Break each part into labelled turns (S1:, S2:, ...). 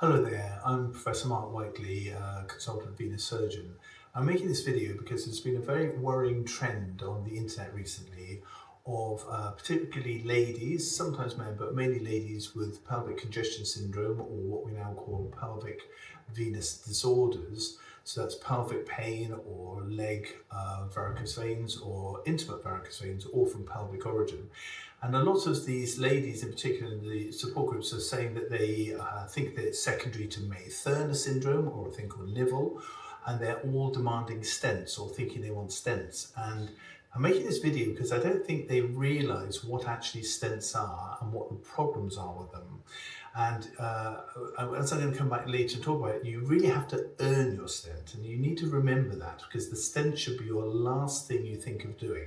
S1: Hello there, I'm Professor Mark Whiteley, consultant venous surgeon. I'm making this video because there's been a very worrying trend on the internet recently of particularly ladies, sometimes men, but mainly ladies with pelvic congestion syndrome, or what we now call pelvic venous disorders. So that's pelvic pain or leg varicose veins or intimate varicose veins, all from pelvic origin. And a lot of these ladies, in particular in the support groups, are saying that they think that it's secondary to May-Thurner syndrome or a thing called Nivel, and they're all demanding stents or thinking they want stents. And I'm making this video because I don't think they realise what actually stents are and what the problems are with them. And as I'm going to come back later and talk about it, you really have to earn your stent, and you need to remember that because the stent should be your last thing you think of doing.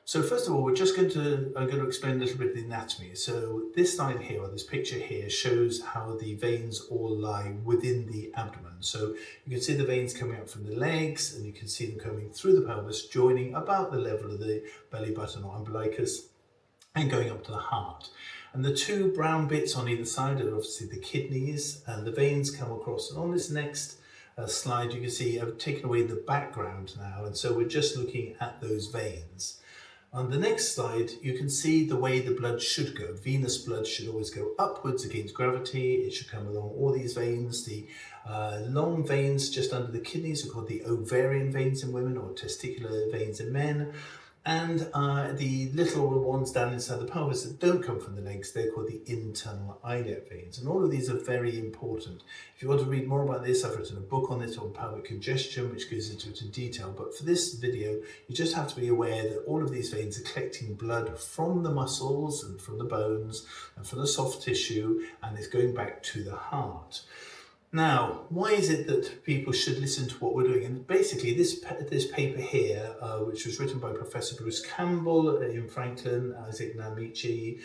S1: So first of all, I'm going to explain a little bit of the anatomy. So this slide here, or this picture here, shows how the veins all lie within the abdomen. So you can see the veins coming up from the legs, and you can see them coming through the pelvis, joining about the level of the belly button or umbilicus, and going up to the heart. And the two brown bits on either side are obviously the kidneys, and the veins come across. And on this next slide, you can see I've taken away the background now, and so we're just looking at those veins. On the next slide, you can see the way the blood should go. Venous blood should always go upwards against gravity. It should come along all these veins. The long veins just under the kidneys are called the ovarian veins in women, or testicular veins in men. And the little ones down inside the pelvis that don't come from the legs, they're called the internal iliac veins. And all of these are very important. If you want to read more about this, I've written a book on it on pelvic congestion, which goes into it in detail. But for this video, you just have to be aware that all of these veins are collecting blood from the muscles and from the bones and from the soft tissue, and it's going back to the heart. Now, why is it that people should listen to what we're doing? And basically, this paper here, which was written by Professor Bruce Campbell, Ian Franklin, Isaac Namichi,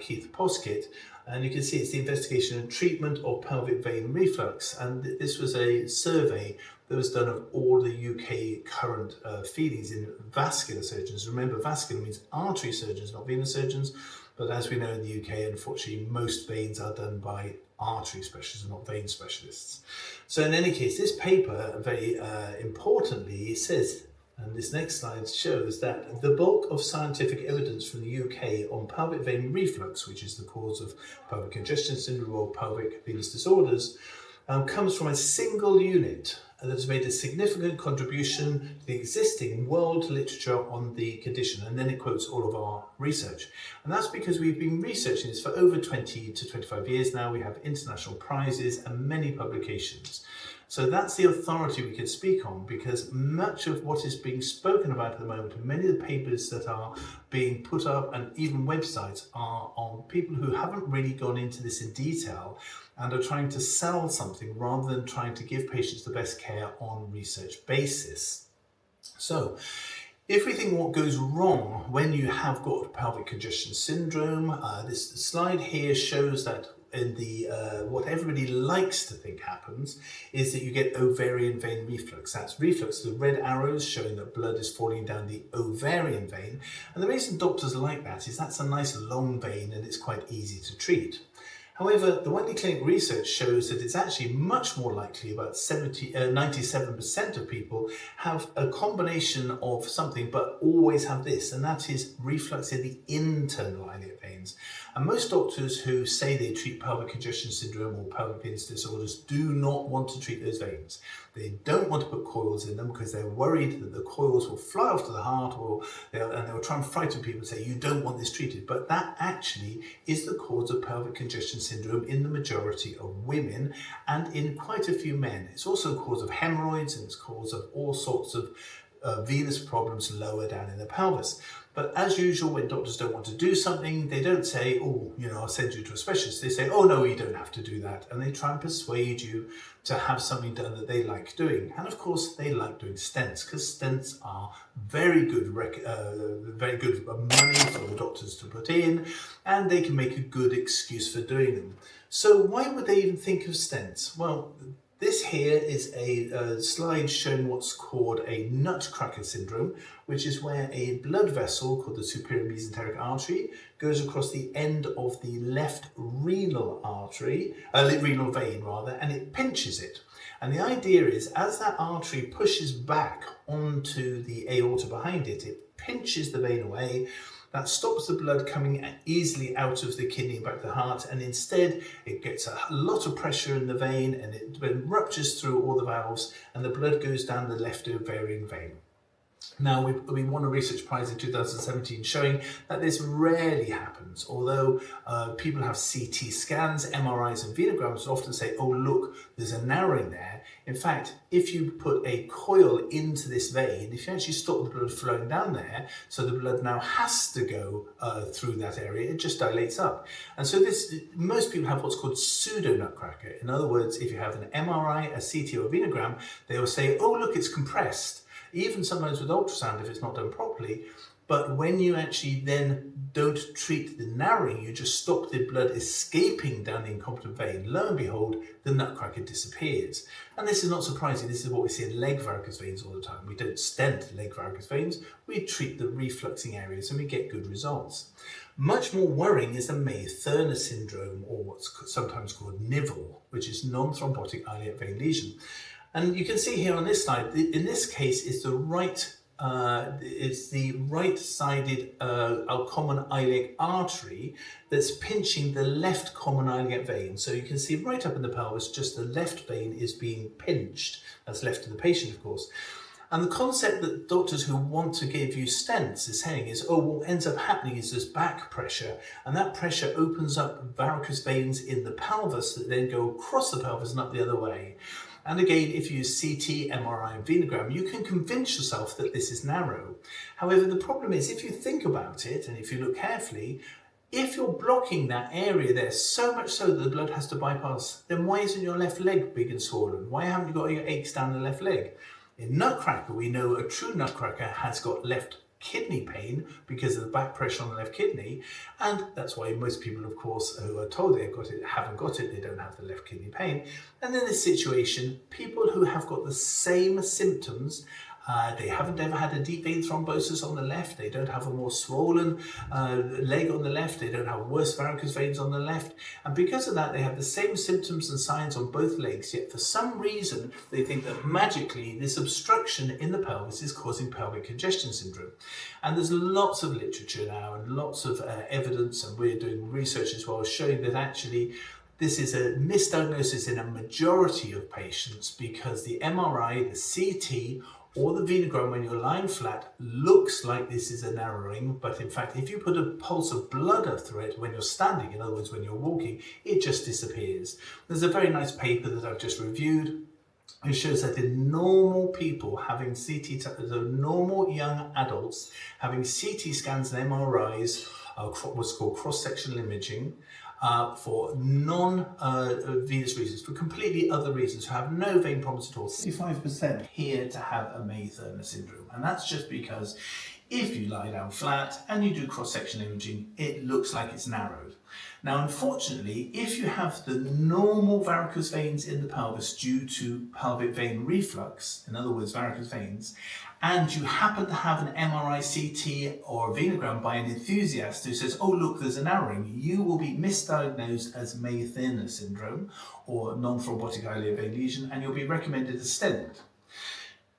S1: Keith Poskett, and you can see it's the investigation and treatment of pelvic vein reflux. And this was a survey that was done of all the UK current feelings in vascular surgeons. Remember, vascular means artery surgeons, not venous surgeons. But as we know in the UK, unfortunately, most veins are done by artery specialists, not vein specialists. So in any case, this paper very importantly says, and this next slide shows, that the bulk of scientific evidence from the UK on pelvic vein reflux, which is the cause of pelvic congestion syndrome or pelvic venous disorders, comes from a single unit that has made a significant contribution to the existing world literature on the condition. And then it quotes all of our research. And that's because we've been researching this for over 20 to 25 years now. We have international prizes and many publications. So that's the authority we can speak on, because much of what is being spoken about at the moment, and many of the papers that are being put up and even websites, are on people who haven't really gone into this in detail and are trying to sell something rather than trying to give patients the best care on research basis. So, if we think what goes wrong when you have got pelvic congestion syndrome, this slide here shows that in the what everybody likes to think happens is that you get ovarian vein reflux. That's reflux, the red arrows showing that blood is falling down the ovarian vein. And the reason doctors like that is that's a nice long vein and it's quite easy to treat. However, the Whiteley Clinic research shows that it's actually much more likely, about 97% of people have a combination of something but always have this, and that is reflux in the internal iliac veins. And most doctors who say they treat pelvic congestion syndrome or pelvic venous disorders do not want to treat those veins. They don't want to put coils in them because they're worried that the coils will fly off to the heart, and they'll try and frighten people and say, you don't want this treated. But that actually is the cause of pelvic congestion syndrome in the majority of women and in quite a few men. It's also a cause of hemorrhoids, and it's a cause of all sorts of venous problems lower down in the pelvis. But as usual, when doctors don't want to do something, they don't say, oh, I'll send you to a specialist. They say, oh, no, you don't have to do that. And they try and persuade you to have something done that they like doing. And of course, they like doing stents, because stents are very good money for the doctors to put in, and they can make a good excuse for doing them. So why would they even think of stents? Well, This here is a slide showing what's called a Nutcracker syndrome, which is where a blood vessel called the superior mesenteric artery goes across the end of the left renal artery, renal vein rather, and it pinches it. And the idea is, as that artery pushes back onto the aorta behind it, it pinches the vein away. That stops the blood coming easily out of the kidney and back to the heart, and instead it gets a lot of pressure in the vein, and it ruptures through all the valves, and the blood goes down the left ovarian vein. Now, we won a research prize in 2017 showing that this rarely happens, although people have CT scans, MRIs and venograms often say, oh look, there's a narrowing there. In fact, if you put a coil into this vein, if you actually stop the blood flowing down there, so the blood now has to go through that area, it just dilates up. And so most people have what's called pseudo-nutcracker. In other words, if you have an MRI, a CT or a venogram, they will say, oh look, it's compressed. Even sometimes with ultrasound if it's not done properly. But when you actually then don't treat the narrowing, you just stop the blood escaping down the incompetent vein, lo and behold, the nutcracker disappears. And this is not surprising. This is what we see in leg varicose veins all the time. We don't stent leg varicose veins. We treat the refluxing areas and we get good results. Much more worrying is the May-Thurner syndrome, or what's sometimes called NIVL, which is non-thrombotic iliac vein lesion. And you can see here on this slide, in this case, it's the right-sided common iliac artery that's pinching the left common iliac vein. So you can see right up in the pelvis, just the left vein is being pinched. That's left to the patient, of course. And the concept that doctors who want to give you stents is saying is, oh, what ends up happening is there's back pressure, and that pressure opens up varicose veins in the pelvis that then go across the pelvis and up the other way. And again, if you use CT, MRI and venogram, you can convince yourself that this is narrow. However, the problem is, if you think about it and if you look carefully, if you're blocking that area there so much so that the blood has to bypass, then why isn't your left leg big and swollen? Why haven't you got your aches down the left leg? In Nutcracker, we know a true Nutcracker has got left kidney pain because of the back pressure on the left kidney, and that's why most people, of course, who are told they've got it haven't got it. They don't have the left kidney pain. And in this situation, people who have got the same symptoms, they haven't ever had a deep vein thrombosis on the left, they don't have a more swollen leg on the left, they don't have worse varicose veins on the left, and because of that they have the same symptoms and signs on both legs, yet for some reason they think that magically this obstruction in the pelvis is causing pelvic congestion syndrome. And there's lots of literature now and lots of evidence, and we're doing research as well showing that actually this is a misdiagnosis in a majority of patients because the MRI, the CT, or the venogram when you're lying flat looks like this is a narrowing, but in fact if you put a pulse of blood up through it when you're standing, in other words when you're walking, it just disappears. There's a very nice paper that I've just reviewed. It shows that in normal people having the normal young adults having CT scans and MRIs, what's called cross-sectional imaging, for non-venous reasons, for completely other reasons, who have no vein problems at all. 65% here to have a May-Thurner syndrome, and that's just because if you lie down flat and you do cross-sectional imaging, it looks like it's narrowed. Now, unfortunately, if you have the normal varicose veins in the pelvis due to pelvic vein reflux, in other words, varicose veins, and you happen to have an MRI, CT or venogram by an enthusiast who says, oh look, there's a narrowing, you will be misdiagnosed as May-Thurner syndrome or non-thrombotic iliac vein lesion, and you'll be recommended a stent.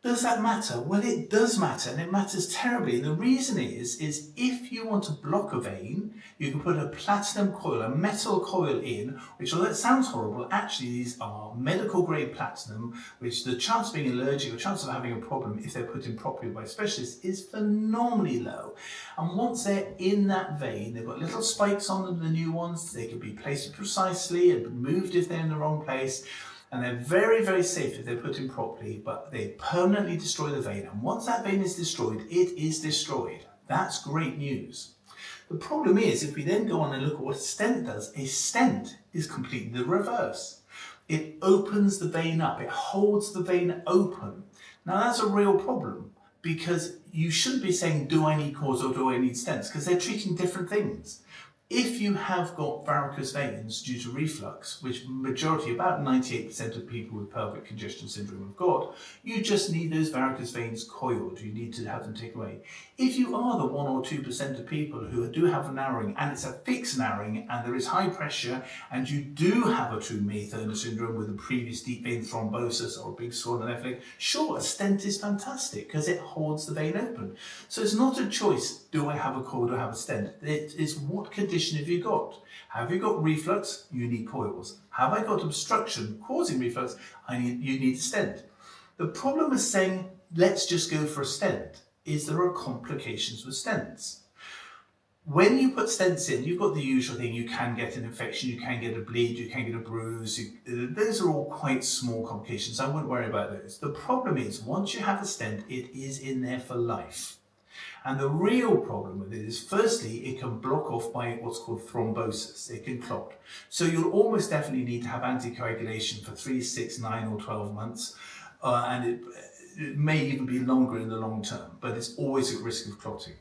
S1: Does that matter? Well, it does matter, and it matters terribly. And the reason is if you want to block a vein, you can put a platinum coil, a metal coil in, which, although it sounds horrible, actually these are medical grade platinum, which the chance of being allergic or chance of having a problem if they're put in properly by specialists is phenomenally low. And once they're in that vein, they've got little spikes on them, the new ones, they can be placed precisely and moved if they're in the wrong place. And they're very, very safe if they're put in properly, but they permanently destroy the vein. And once that vein is destroyed, it is destroyed. That's great news. The problem is, if we then go on and look at what a stent does, a stent is completely the reverse. It opens the vein up. It holds the vein open. Now that's a real problem because you shouldn't be saying, do I need cords or do I need stents? Because they're treating different things. If you have got varicose veins due to reflux, which majority, about 98% of people with pelvic congestion syndrome have got, you just need those varicose veins coiled. You need to have them taken away. If you are the 1 or 2% of people who do have a narrowing, and it's a fixed narrowing, and there is high pressure, and you do have a true May-Thurner syndrome with a previous deep vein thrombosis or a big swollen left leg, sure, a stent is fantastic because it holds the vein open. So it's not a choice, do I have a coil, do I have a stent? It is what condition have you got? Have you got reflux? You need coils. Have I got obstruction causing reflux? You need a stent. The problem with saying, let's just go for a stent, is there are complications with stents. When you put stents in, you've got the usual thing, you can get an infection, you can get a bleed, you can get a bruise. Those are all quite small complications. I wouldn't worry about those. The problem is, once you have a stent, it is in there for life. And the real problem with it is, firstly, it can block off by what's called thrombosis. It can clot. So you'll almost definitely need to have anticoagulation for 3, 6, 9 or 12 months. And it may even be longer in the long term, but it's always at risk of clotting.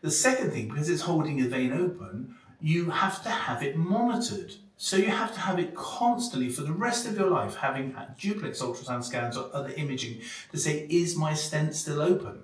S1: The second thing, because it's holding the vein open, you have to have it monitored. So you have to have it constantly for the rest of your life, having duplex ultrasound scans or other imaging to say, is my stent still open?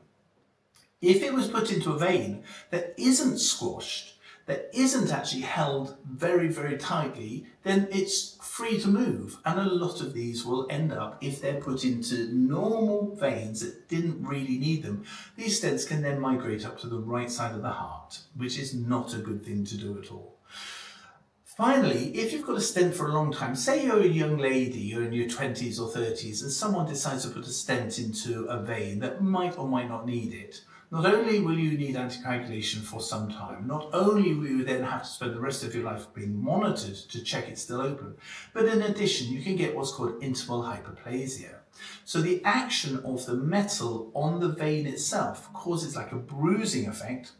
S1: If it was put into a vein that isn't squashed, that isn't actually held very, very tightly, then it's free to move. And a lot of these will end up, if they're put into normal veins that didn't really need them, these stents can then migrate up to the right side of the heart, which is not a good thing to do at all. Finally, if you've got a stent for a long time, say you're a young lady, you're in your 20s or 30s, and someone decides to put a stent into a vein that might or might not need it, not only will you need anticoagulation for some time, not only will you then have to spend the rest of your life being monitored to check it's still open, but in addition, you can get what's called interval hyperplasia. So the action of the metal on the vein itself causes like a bruising effect,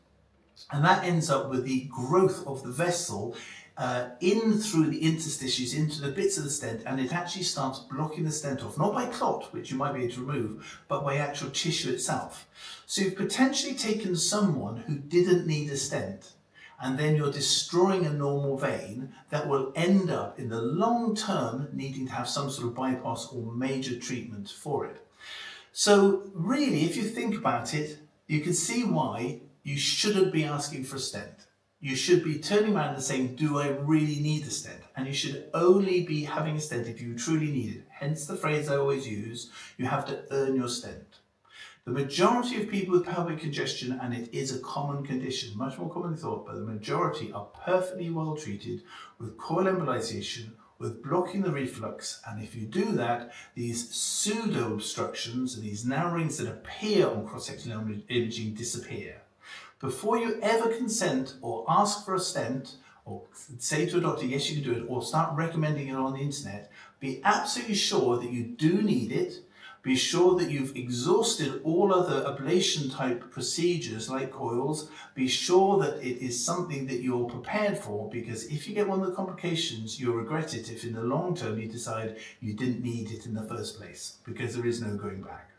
S1: and that ends up with the growth of the vessel in through the interstitials into the bits of the stent, and it actually starts blocking the stent off, not by clot, which you might be able to remove, but by actual tissue itself. So you've potentially taken someone who didn't need a stent, and then you're destroying a normal vein that will end up in the long term needing to have some sort of bypass or major treatment for it. So really, if you think about it, you can see why you shouldn't be asking for a stent. You should be turning around and saying, do I really need a stent? And you should only be having a stent if you truly need it. Hence the phrase I always use, you have to earn your stent. The majority of people with pelvic congestion, and it is a common condition, much more commonly thought, but the majority are perfectly well treated with coil embolization, with blocking the reflux, and if you do that, these pseudo obstructions and these narrowings that appear on cross-sectional imaging disappear. Before you ever consent or ask for a stent, or say to a doctor, yes, you can do it, or start recommending it on the internet, be absolutely sure that you do need it. Be sure that you've exhausted all other ablation type procedures like coils. Be sure that it is something that you're prepared for, because if you get one of the complications, you'll regret it if in the long term you decide you didn't need it in the first place, because there is no going back.